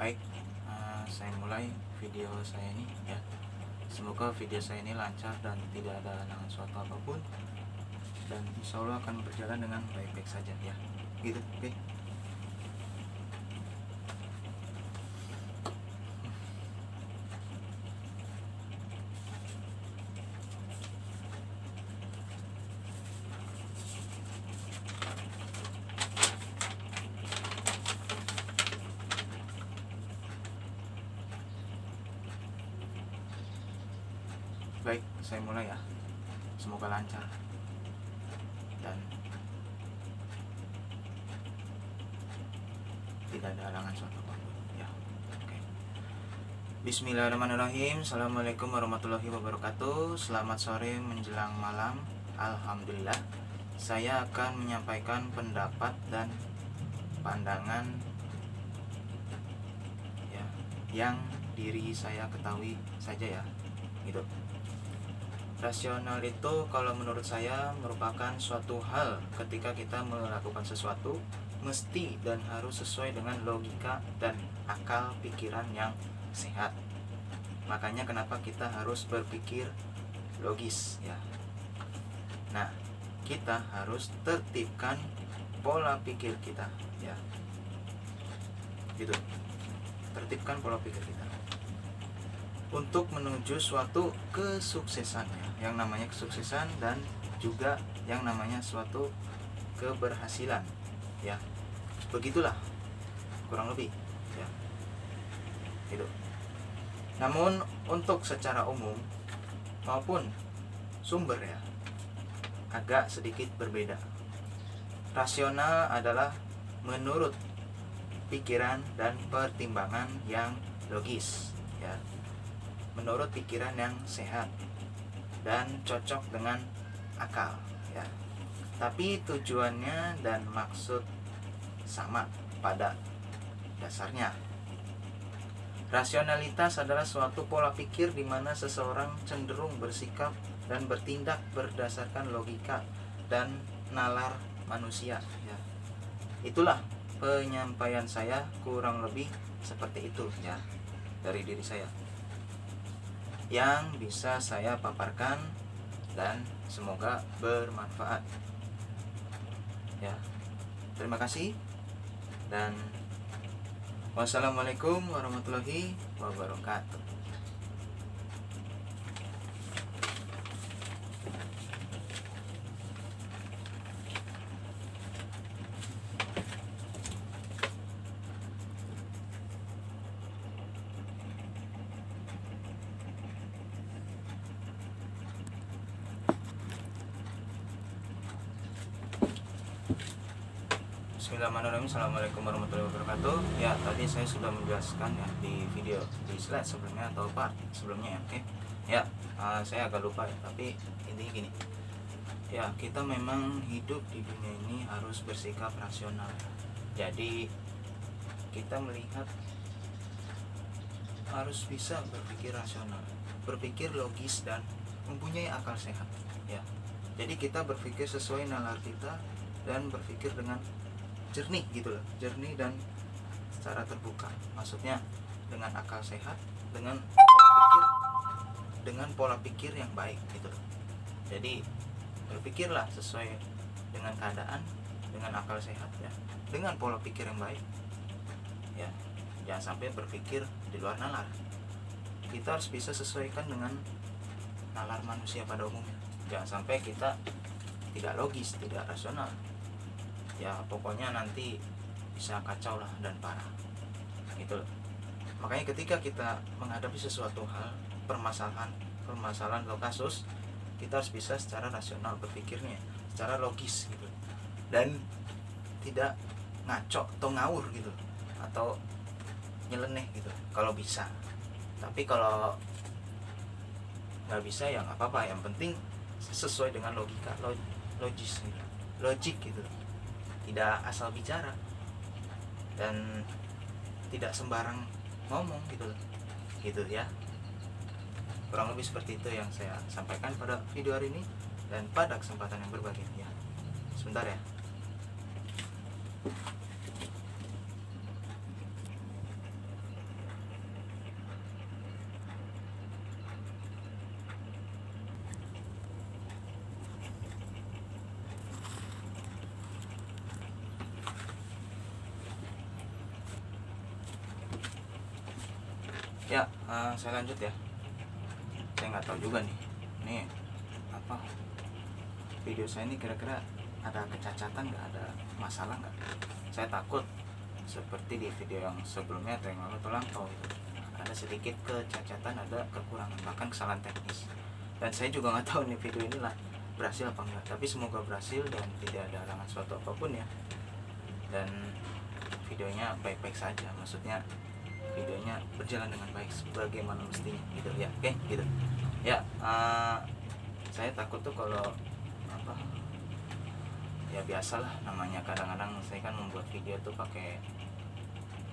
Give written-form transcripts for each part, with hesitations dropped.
Baik, saya mulai video saya ini ya. Semoga video saya ini lancar dan tidak ada halangan suatu apapun, dan insya Allah akan berjalan dengan baik-baik saja ya. Gitu, oke. Baik, saya mulai ya. Semoga lancar dan tidak ada halangan suatu apapun ya. Oke. Bismillahirrahmanirrahim. Assalamualaikum warahmatullahi wabarakatuh. Selamat sore menjelang malam. Alhamdulillah, saya akan menyampaikan pendapat dan pandangan ya, yang diri saya ketahui saja ya, gitu. Rasional itu kalau menurut saya merupakan suatu hal ketika kita melakukan sesuatu mesti dan harus sesuai dengan logika dan akal pikiran yang sehat. Makanya kenapa kita harus berpikir logis ya. Nah, kita harus tertibkan pola pikir kita ya. Gitu. Tertibkan pola pikir kita untuk menuju suatu kesuksesan ya. Yang namanya kesuksesan dan juga yang namanya suatu keberhasilan ya. Begitulah kurang lebih ya. Itu. Namun untuk secara umum maupun sumber ya, agak sedikit berbeda. Rasional adalah menurut pikiran dan pertimbangan yang logis ya, menurut pikiran yang sehat dan cocok dengan akal ya. Tapi tujuannya dan maksud sama pada dasarnya. Rasionalitas adalah suatu pola pikir di mana seseorang cenderung bersikap dan bertindak berdasarkan logika dan nalar manusia ya. Itulah penyampaian saya, kurang lebih seperti itu ya dari diri saya yang bisa saya paparkan, dan semoga bermanfaat ya. Terima kasih dan wassalamualaikum warahmatullahi wabarakatuh. Bismillahirrahmanirrahim. Assalamualaikum warahmatullahi wabarakatuh. Ya, tadi saya sudah menjelaskan ya di video, di slide sebelumnya atau part sebelumnya ya. Oke. Ya, saya agak lupa ya, tapi intinya gini. Ya, kita memang hidup di dunia ini harus bersikap rasional. Jadi kita melihat harus bisa berpikir rasional, berpikir logis dan mempunyai akal sehat ya. Jadi kita berpikir sesuai nalar kita dan berpikir dengan jernih gitu loh, jernih dan secara terbuka. Maksudnya dengan akal sehat, dengan pola pikir yang baik gitu loh. Jadi berpikirlah sesuai dengan keadaan, dengan akal sehat ya, dengan pola pikir yang baik ya. Jangan sampai berpikir di luar nalar. Kita harus bisa sesuaikan dengan nalar manusia pada umumnya. Jangan sampai kita tidak logis, tidak rasional ya, pokoknya nanti bisa kacau lah dan parah gitu loh. Makanya ketika kita menghadapi sesuatu hal, permasalahan atau kasus, kita harus bisa secara rasional berpikirnya, secara logis gitu, dan tidak ngaco atau ngawur gitu, atau nyeleneh gitu kalau bisa. Tapi kalau nggak bisa ya nggak apa-apa, yang penting sesuai dengan logika, logis gitu, logik gitu, tidak asal bicara dan tidak sembarang ngomong gitu ya. Kurang lebih seperti itu yang saya sampaikan pada video hari ini dan pada kesempatan yang berbahagia ya. Sebentar ya. Saya lanjut ya. Saya nggak tahu juga nih, ini apa video saya ini kira-kira ada kecacatan nggak, ada masalah nggak. Saya takut seperti di video yang sebelumnya atau yang lalu gitu, ada sedikit kecacatan, ada kekurangan, bahkan kesalahan teknis. Dan saya juga nggak tahu nih video inilah berhasil apa enggak, tapi semoga berhasil dan tidak ada halangan suatu apapun ya, dan videonya baik-baik saja, maksudnya videonya berjalan dengan baik sebagaimana mestinya gitu ya. Oke gitu ya. Saya takut tuh kalau apa ya, biasalah namanya, kadang-kadang saya kan membuat video tuh pakai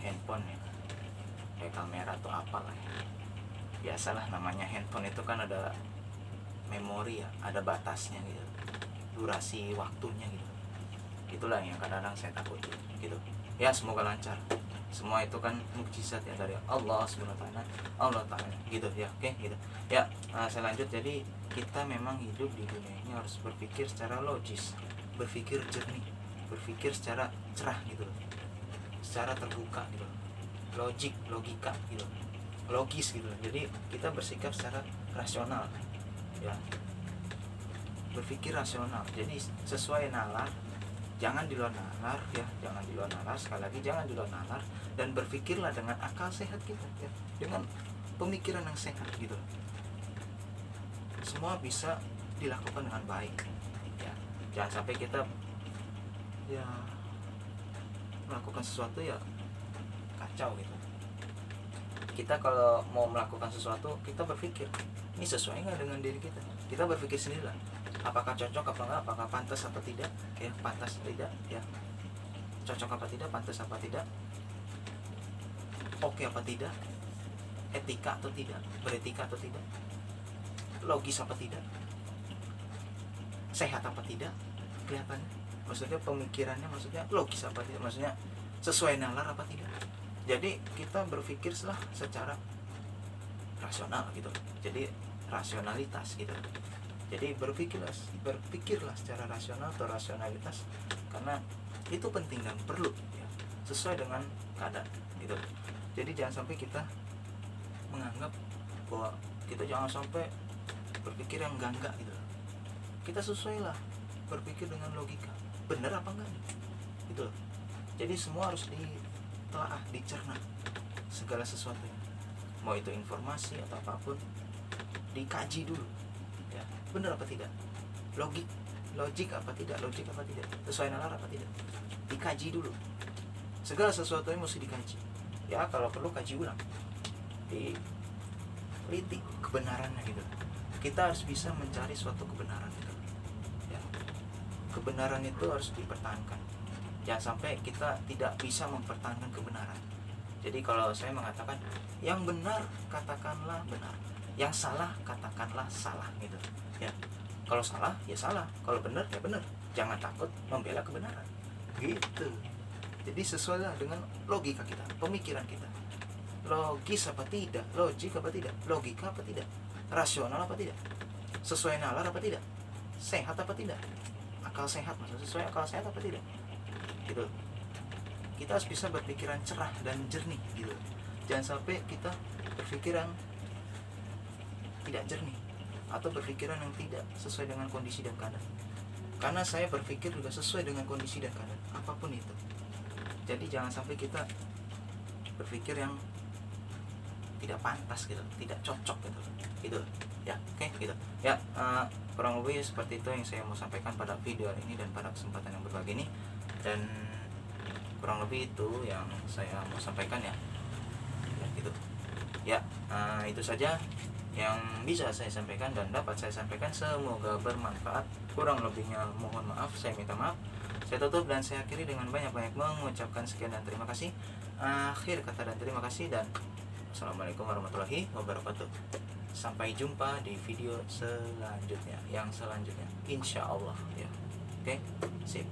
handphone ya, kayak kamera atau apalah ya. Biasalah namanya handphone itu kan ada memori ya, ada batasnya gitu, durasi waktunya gitu. Itulah yang kadang-kadang saya takut gitu ya. Semoga lancar, semua itu kan mukjizat ya dari Allah Subhanahu wa taala gitu ya. Oke gitu ya. Saya lanjut. Jadi kita memang hidup di dunia ini harus berpikir secara logis, berpikir jernih, berpikir secara cerah gitu, secara terbuka gitu, logika gitu, logis gitu. Jadi kita bersikap secara rasional ya, berpikir rasional. Jadi sesuai nalar, jangan di luar nalar ya, jangan di luar nalar. Sekali lagi, jangan di luar nalar, dan berpikirlah dengan akal sehat kita ya, dengan pemikiran yang sehat gitu. Semua bisa dilakukan dengan baik ya. Jangan sampai kita ya melakukan sesuatu ya kacau gitu. Kita kalau mau melakukan sesuatu, kita berpikir ini sesuai nggak dengan diri kita. Kita berpikir sendirilah, apakah cocok apa enggak, apakah pantas atau tidak ya, pantas atau tidak ya, cocok apa tidak, pantas apa tidak, oke apa tidak, etika atau tidak, beretika atau tidak, logis apa tidak, sehat apa tidak, kelihatannya, maksudnya pemikirannya, maksudnya logis apa tidak, maksudnya sesuai nalar apa tidak. Jadi kita berpikir secara rasional gitu. Jadi rasionalitas gitu. Jadi berpikirlah secara rasional atau rasionalitas, karena itu penting dan perlu ya, sesuai dengan keadaan gitu. Jadi jangan sampai kita menganggap bahwa kita jangan sampai berpikir yang enggak gitu. Kita sesuailah berpikir dengan logika, benar apa enggak gitu. Jadi semua harus ditelaah, dicerna segala sesuatunya, mau itu informasi atau apapun, dikaji dulu ya, benar apa tidak, logik apa tidak, sesuai nalar apa tidak, dikaji dulu. Segala sesuatunya mesti dikaji ya, kalau perlu kaji ulang, diteliti kebenarannya gitu. Kita harus bisa mencari suatu kebenaran gitu ya. Kebenaran itu harus dipertahankan, jangan sampai kita tidak bisa mempertahankan kebenaran. Jadi kalau saya mengatakan yang benar katakanlah benar, yang salah katakanlah salah gitu ya. Kalau salah ya salah, kalau benar ya benar, jangan takut membela kebenaran gitu. Jadi sesuailah dengan logika kita, pemikiran kita, logis apa tidak, logik apa tidak, logika apa tidak, rasional apa tidak, sesuai nalar apa tidak, sehat apa tidak, akal sehat, maksudnya sesuai akal sehat apa tidak gitu. Kita harus bisa berpikiran cerah dan jernih gitu. Jangan sampai kita berpikiran tidak jernih atau berpikiran yang tidak sesuai dengan kondisi dan keadaan. Karena saya berpikir juga sesuai dengan kondisi dan keadaan apapun itu. Jadi jangan sampai kita berpikir yang tidak pantas gitu, tidak cocok gitu ya. Oke gitu ya. Kurang lebih seperti itu yang saya mau sampaikan pada video ini dan pada kesempatan yang berbagi ini, dan kurang lebih itu yang saya mau sampaikan ya gitu ya. Itu saja yang bisa saya sampaikan dan dapat saya sampaikan, semoga bermanfaat. Kurang lebihnya mohon maaf, saya minta maaf. Saya tutup dan saya akhiri dengan banyak-banyak mengucapkan sekian dan terima kasih. Akhir kata dan terima kasih, dan assalamualaikum warahmatullahi wabarakatuh. Sampai jumpa di video selanjutnya, insya Allah ya. Oke, sip.